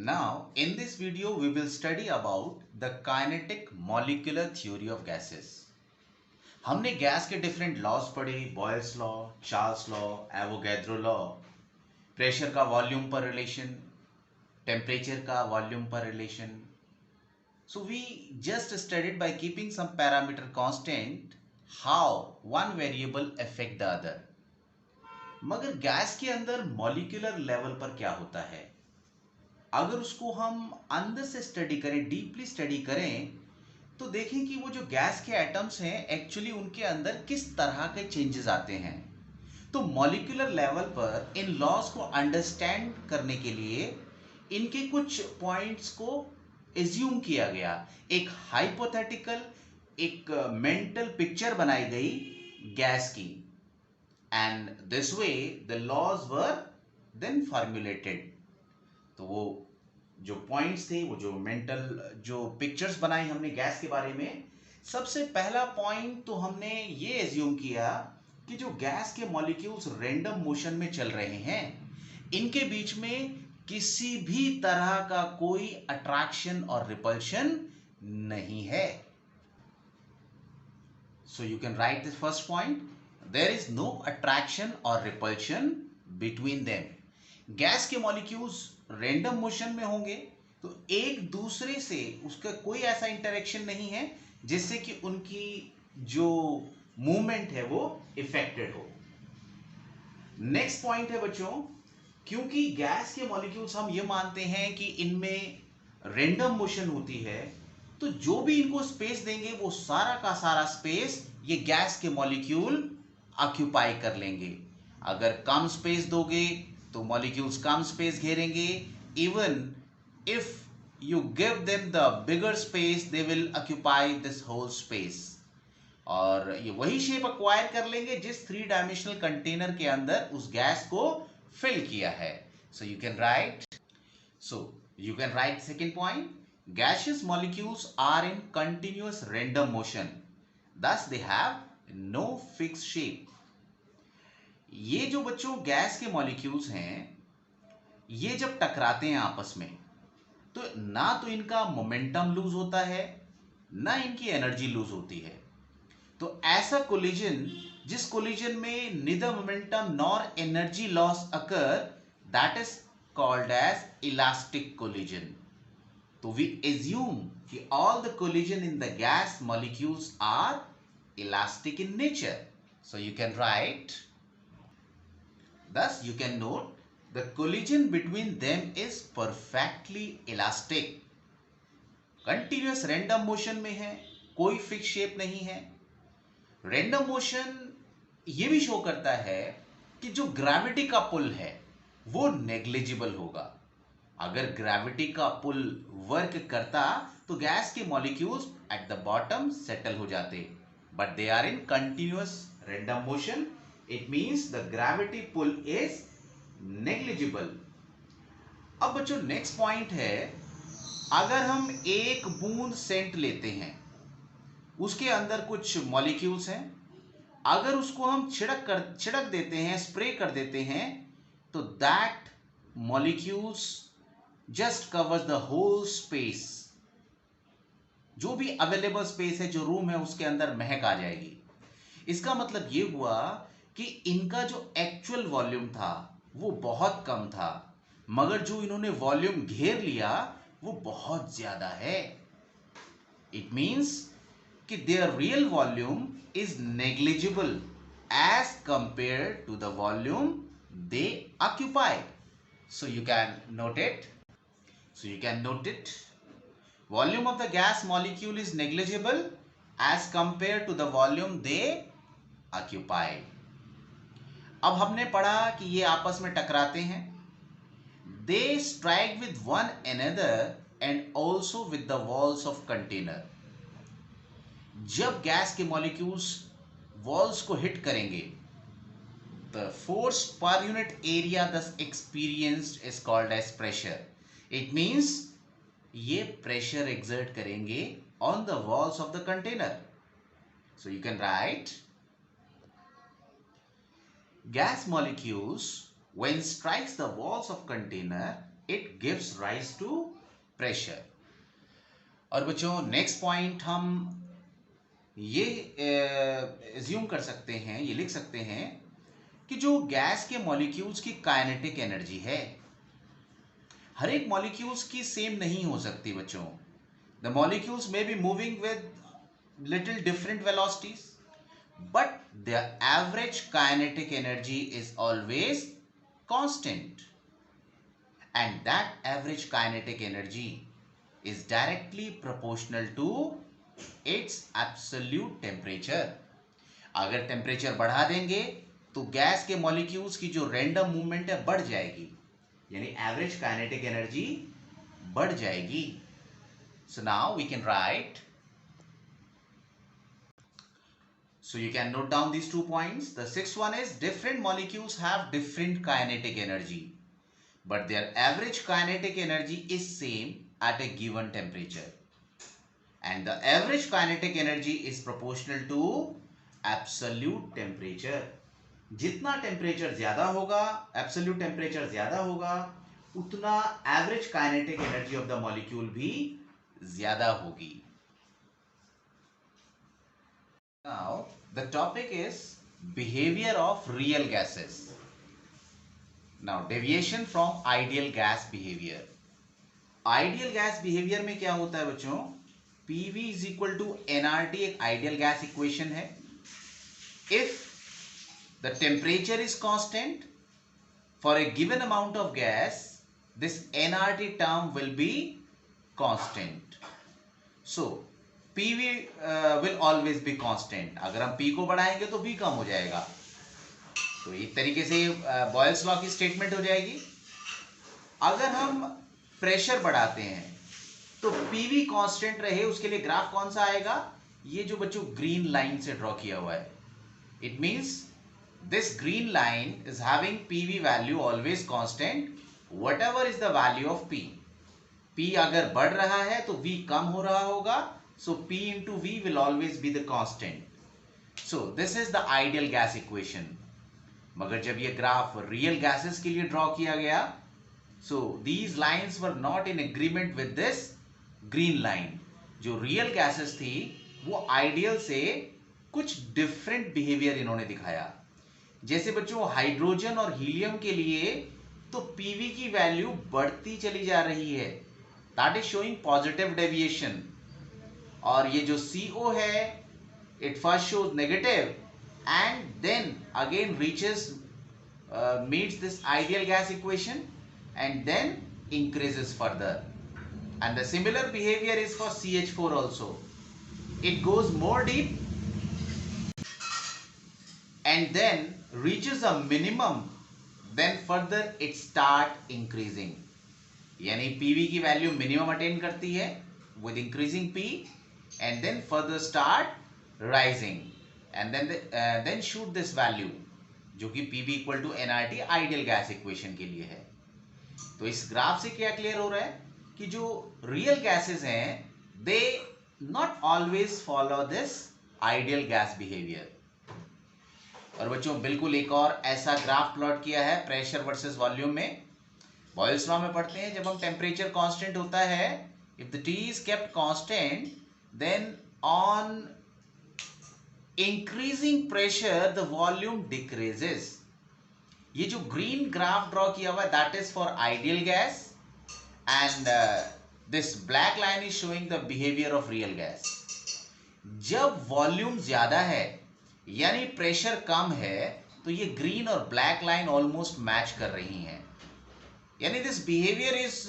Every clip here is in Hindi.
Now, in this video, we will study about the kinetic molecular theory of gases. हमने गैस के डिफरेंट लॉज पढ़े, Boyle's law, Charles law, Avogadro law, pressure का वॉल्यूम पर रिलेशन, टेम्परेचर का वॉल्यूम पर relation. So we just studied by keeping some parameter constant how one variable affect the other. मगर गैस के अंदर मॉलिक्यूलर लेवल पर क्या होता है, अगर उसको हम अंदर से स्टडी करें, डीपली स्टडी करें, तो देखें कि वो जो गैस के एटम्स हैं एक्चुअली उनके अंदर किस तरह के चेंजेस आते हैं. तो मॉलिक्यूलर लेवल पर इन लॉज को अंडरस्टैंड करने के लिए इनके कुछ पॉइंट्स को एज्यूम किया गया. एक हाइपोथेटिकल, एक मेंटल पिक्चर बनाई गई गैस की, and this way the laws were then formulated. तो वो जो पॉइंट्स थे, वो जो मेंटल जो पिक्चर्स बनाई हमने गैस के बारे में, सबसे पहला पॉइंट तो हमने ये एज्यूम किया कि जो गैस के मॉलिक्यूल्स रैंडम मोशन में चल रहे हैं, इनके बीच में किसी भी तरह का कोई अट्रैक्शन और रिपल्शन नहीं है. So you can write this first point, there is no attraction और रिपल्शन बिटवीन देम. गैस के मॉलिक्यूल्स रैंडम मोशन में होंगे तो एक दूसरे से उसका कोई ऐसा इंटरेक्शन नहीं है जिससे कि उनकी जो मूवमेंट है वो इफेक्टेड हो. नेक्स्ट पॉइंट है बच्चों, क्योंकि गैस के मॉलिक्यूल्स हम ये मानते हैं कि इनमें रैंडम मोशन होती है, तो जो भी इनको स्पेस देंगे वो सारा का सारा स्पेस ये गैस के मॉलिक्यूल ऑक्यूपाई कर लेंगे. अगर कम स्पेस दोगे तो मॉलिक्यूल्स कम स्पेस घेरेंगे. Even if you give them the bigger space, they will occupy this whole space, और ये वही शेप एक्वायर कर लेंगे जिस 3 डायमेंशनल कंटेनर के अंदर उस गैस को फिल किया है. So you can right second point, gaseous molecules are in continuous random motion, thus they have no fixed shape. ये जो बच्चों गैस के मॉलिक्यूल्स हैं, ये जब टकराते हैं आपस में, तो ना तो इनका मोमेंटम लूज होता है, ना इनकी एनर्जी लूज होती है. तो ऐसा कोलिजन, जिस कोलिजन में neither momentum nor energy loss occur, that is called as elastic collision. तो we assume कि all the collision in the gas molecules are elastic in nature. So you can write, thus you can note the collision between them is perfectly elastic. Continuous random motion में है, कोई फिक्स शेप नहीं है. रैंडम मोशन ये भी शो करता है कि जो ग्रेविटी का पुल है वो नेग्लिजिबल होगा. अगर ग्रेविटी का पुल वर्क करता तो गैस के molecules at the bottom settle हो जाते, but they are in continuous random motion. It means the gravity pull is negligible. अब बच्चों नेक्स्ट पॉइंट है, अगर हम एक बूंद सेंट लेते हैं, उसके अंदर कुछ मॉलिक्यूल्स हैं, अगर उसको हम छिड़क देते हैं, स्प्रे कर देते हैं, तो that molecules just covers the whole space. जो भी अवेलेबल स्पेस है, जो रूम है, उसके अंदर महक आ जाएगी. इसका मतलब ये हुआ कि इनका जो एक्चुअल वॉल्यूम था वो बहुत कम था, मगर जो इन्होंने वॉल्यूम घेर लिया वो बहुत ज्यादा है. इट मींस कि their real volume is negligible as compared to the volume they occupy. So you can note it. Volume of the gas molecule is negligible as compared to the volume they occupy. अब हमने पढ़ा कि ये आपस में टकराते हैं. They strike with one another and also with the walls of container. जब गैस के मॉलिक्यूल्स वॉल्स को हिट करेंगे, the force per unit area this experienced is called as pressure. It means ये प्रेशर एक्सर्ट करेंगे on the walls of the container. So you can write, gas molecules when strikes the walls of container it gives rise to pressure. और बच्चों नेक्स्ट पॉइंट हम ये एज्यूम कर सकते हैं, ये लिख सकते हैं कि जो गैस के मॉलिक्यूल्स की काइनेटिक एनर्जी है, हर एक मॉलिक्यूल्स की सेम नहीं हो सकती बच्चों. The molecules may be moving with little different velocities, but their average kinetic energy is always constant, and that average kinetic energy is directly proportional to its absolute temperature. अगर टेम्परेचर बढ़ा देंगे तो गैस के मॉलिक्यूल्स की जो रैंडम मूवमेंट है बढ़ जाएगी, यानी एवरेज काइनेटिक एनर्जी बढ़ जाएगी. So now we can write. So you can note down these 2 points. The sixth one is different molecules have different kinetic energy, but their average kinetic energy is same at a given temperature. And the average kinetic energy is proportional to absolute temperature. जितना टेम्परेचर ज्यादा होगा, एब्सोल्यूट टेम्परेचर ज्यादा होगा, उतना average kinetic energy of the molecule भी ज्यादा होगी. Now, the topic is behavior of real gases. Now, deviation from ideal gas behavior. Ideal gas behavior में क्या होता है बच्चों? PV is equal to nRT एक ideal gas equation है. If the temperature is constant for a given amount of gas, this nRT term will be constant. So, PV will always be constant. अगर हम P को बढ़ाएंगे तो V कम हो जाएगा. तो एक तरीके से बॉयल्स लॉ की स्टेटमेंट हो जाएगी. अगर हम प्रेशर बढ़ाते हैं तो PV कांस्टेंट रहे, उसके लिए ग्राफ कौन सा आएगा? ये जो बच्चों ग्रीन लाइन से ड्रॉ किया हुआ है. It means this green line is having PV value always constant whatever is the value of P. P अगर बढ़ रहा है तो V कम हो रहा होगा. So P into V will always be the constant. So this is the ideal gas equation. मगर जब ये ग्राफ रियल गैसेस के लिए ड्रॉ किया गया, so these lines were not in agreement with this green line. जो रियल गैसेस थी वो आइडियल से कुछ डिफरेंट बिहेवियर इन्होंने दिखाया. जैसे बच्चों हाइड्रोजन और हीलियम के लिए तो PV की वैल्यू बढ़ती चली जा रही है. That is showing positive deviation. और ये जो CO है, it first shows negative and then again reaches meets this ideal gas equation and then increases further. And the similar behavior is for CH4 also. It goes more deep and then reaches a minimum, then further it start increasing. यानी PV की वैल्यू मिनिमम अटेन करती है with increasing P and then further start rising and then shoot this value जो कि PV equal to nRT ideal gas equation के लिए है. तो इस ग्राफ से क्या क्लियर हो रहा है कि जो रियल गैसेस हैं they not always follow this ideal gas behaviour. और बच्चों बिल्कुल एक और ऐसा ग्राफ प्लॉट किया है प्रेशर वर्सेस वॉल्यूम में. बॉयल्स लॉ में पढ़ते हैं जब हम टेम्परेचर कांस्टेंट होता है, if the T is kept constant then on increasing pressure the volume decreases. ये जो ग्रीन ग्राफ ड्रॉ किया हुआ है that is for ideal gas and this black line is showing the behavior of real gas. जब वॉल्यूम ज्यादा है यानी प्रेशर कम है तो ये ग्रीन और ब्लैक लाइन ऑलमोस्ट मैच कर रही हैं. यानी this behaviour is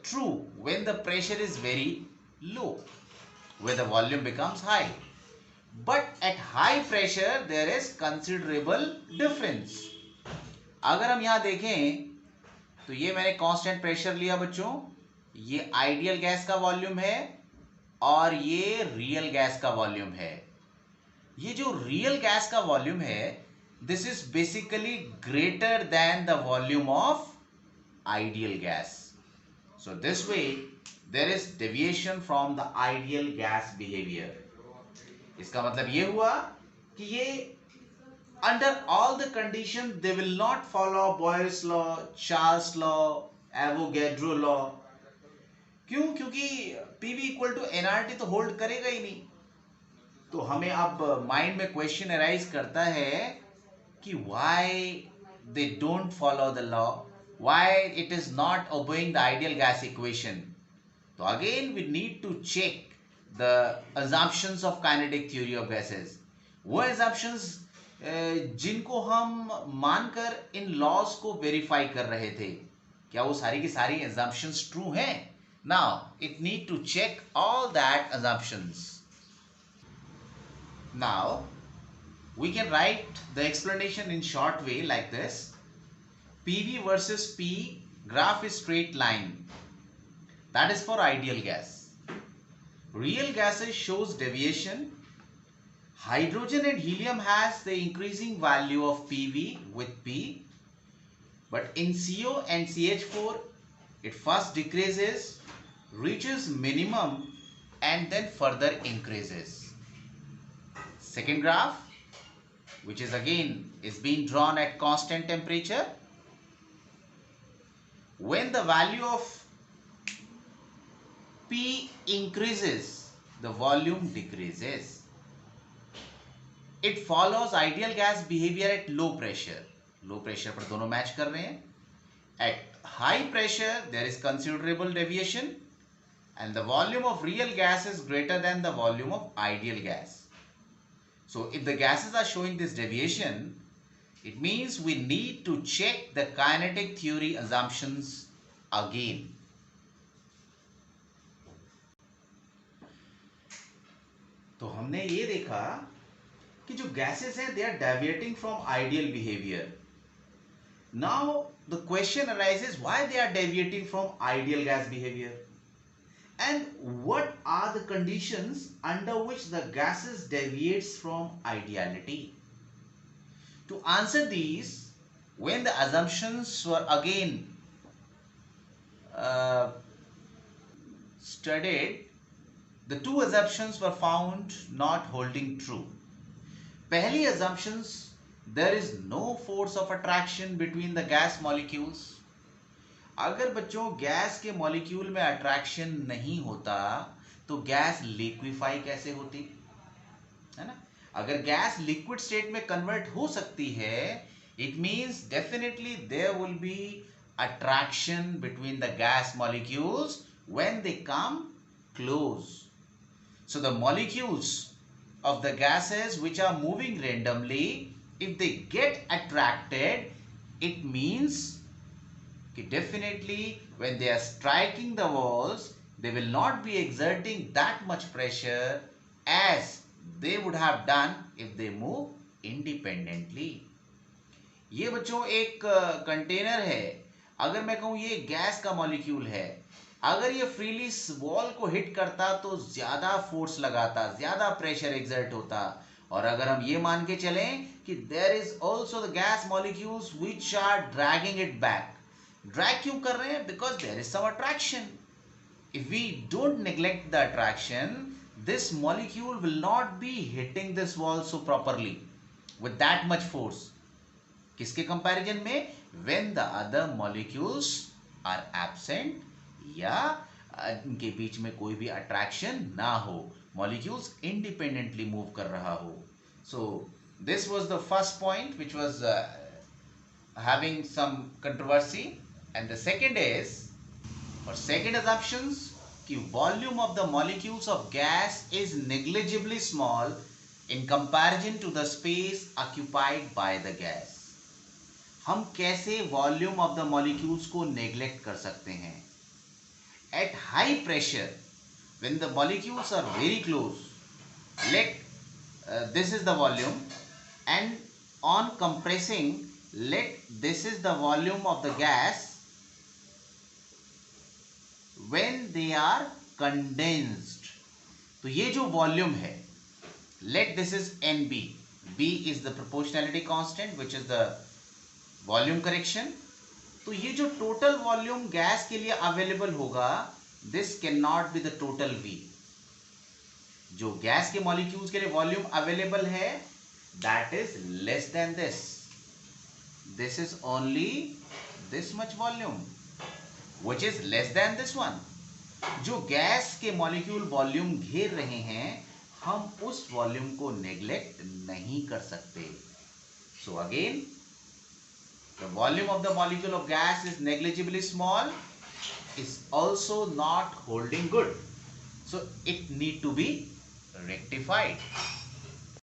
true when the pressure is very low, where the volume becomes high, but at high pressure there is considerable difference. अगर हम यहाँ देखें तो ये मैंने कांस्टेंट प्रेशर लिया बच्चों, ये आइडियल गैस का वॉल्यूम है और ये रियल गैस का वॉल्यूम है. ये जो रियल गैस का वॉल्यूम है this is basically greater than the volume of ideal gas. So this way there is deviation from the ideal gas behavior. इसका मतलब ये हुआ कि ये under all the conditions they will not follow Boyle's law, Charles law Avogadro law. क्यों? क्योंकि पीवी इक्वल टू एनआरटी तो होल्ड करेगा ही नहीं। तो हमें अब माइंड में क्वेश्चन अराइज करता है कि why they don't follow the law, why it is not obeying the ideal gas equation. तो again we need to check the assumptions of kinetic theory of gases. वो assumptions जिनको हम मानकर इन लॉज को वेरीफाई कर रहे थे, क्या वो सारी की सारी assumptions ट्रू हैं? Now it need to check all that assumptions. Now, we can write the explanation in short way like this. PV versus P graph is straight line. That is for ideal gas. Real gases shows deviation. Hydrogen and helium has the increasing value of PV with P. But in CO and CH4, it first decreases, reaches minimum and then further increases. Second graph, which is again is being drawn at constant temperature. When the value of P increases, the volume decreases. It follows ideal gas behavior at low pressure. Low pressure पर दोनों मैच कर रहे हैं. At high pressure, there is considerable deviation, and the volume of real gas is greater than the volume of ideal gas. So if the gases are showing this deviation, it means we need to check the kinetic theory assumptions again. तो हमने ये देखा कि जो gases हैं, they are deviating from ideal behavior. Now the question arises, why they are deviating from ideal gas behavior? And what are the conditions under which the gases deviates from ideality? To answer these, when the assumptions were again studied, the two assumptions were found not holding true. Pehli assumptions, there is no force of attraction between the gas molecules. अगर बच्चों गैस के मॉलिक्यूल में अट्रैक्शन नहीं होता तो गैस लिक्विफाई कैसे होती है ना? अगर गैस लिक्विड स्टेट में कन्वर्ट हो सकती है, it means definitely there will be attraction between the gas molecules when they come close. So the molecules of the gases which are moving randomly, if they get attracted, it means definitely when they are striking the walls, they will not be exerting that much pressure as they would have done if they move independently. ये बच्चों एक कंटेनर है. अगर मैं कहूँ ये गैस का मॉलिक्यूल है, अगर ये फ्रीली वॉल को हिट करता तो ज्यादा फोर्स लगाता, ज्यादा प्रेशर एक्सर्ट होता. और अगर हम ये मान के चलें कि there is also the gas molecules which are dragging it back. Drag क्यों कर रहे हैं? Because there is some attraction. If we don't neglect the attraction, this molecule will not be hitting this wall so properly with that much force. किसके कंपैरिजन में? when the other molecules are absent या इनके बीच में कोई भी अट्रैक्शन ना हो, molecules independently मूव कर रहा हो. So this was the first point which was having some controversy. And the second is, or second assumptions, कि volume of the molecules of gas is negligibly small in comparison to the space occupied by the gas. हम कैसे volume of the molecules को neglect कर सकते हैं? At high pressure, when the molecules are very close, let this is the volume, and on compressing, let this is the volume of the gas when they are condensed. तो ये जो वॉल्यूम है, let this is NB. B is the proportionality constant which is the volume correction. तो ये जो टोटल वॉल्यूम गैस के लिए अवेलेबल होगा, this cannot be the total V. जो गैस के मॉलिक्यूल्स के लिए वॉल्यूम अवेलेबल है, that is less than this. This is only this much volume. which is less than this one. जो गैस के मॉलिक्यूल वॉल्यूम घेर रहे हैं, हम उस वॉल्यूम को नेग्लेक्ट नहीं कर सकते. So again, the volume of the molecule of gas is negligibly small, is also not holding good. So it need to be rectified.